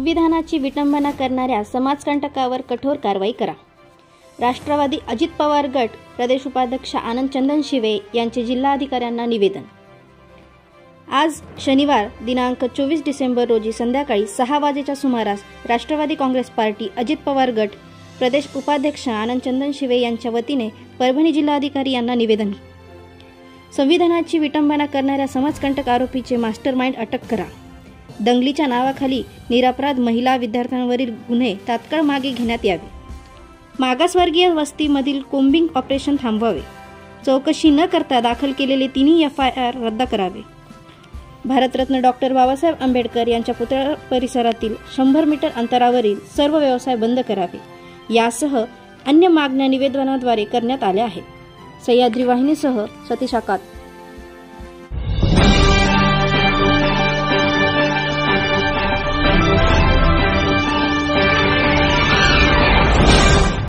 संविधानाची विटंबना करणाऱ्या समाजकंटकावर कठोर कारवाई करा. राष्ट्रवादी अजित पवार गट प्रदेश उपाध्यक्ष आनंद चंदनशिवे यांचे जिल्हाधिकाऱ्यांना निवेदन. आज शनिवार दिनांक 24 डिसेंबर रोजी संध्याकाळी 6 वाजेच्या सुमारास राष्ट्रवादी काँग्रेस पार्टी अजित पवार गट प्रदेश उपाध्यक्ष आनंद चंदनशिवे यांच्या वतीने परभणी जिल्हाधिकारी यांना निवेदन. संविधानाची विटंबना करणाऱ्या समाजकंटक आरोपीचे मास्टरमाइंड अटक करा. दंगलीच्या नावाखाली निरपराध महिला विद्यार्थ्यांवरील गुन्हे तात्काळ मागे घेण्यात यावे. मागासवर्गीय वस्तीमधील कोम्बिंग ऑपरेशन थांबवावे. चौकशी न करता दाखल केलेले तिन्ही FIR रद्द करावे. भारतरत्न डॉक्टर बाबासाहेब आंबेडकर यांच्या पुतळा परिसरातील 100 मीटर अंतरावरील सर्व व्यवसाय बंद करावे. यासह अन्य मागण्या निवेदनाद्वारे करण्यात आल्या आहेत. सह्याद्री वाहिनीसह सतीश आकात.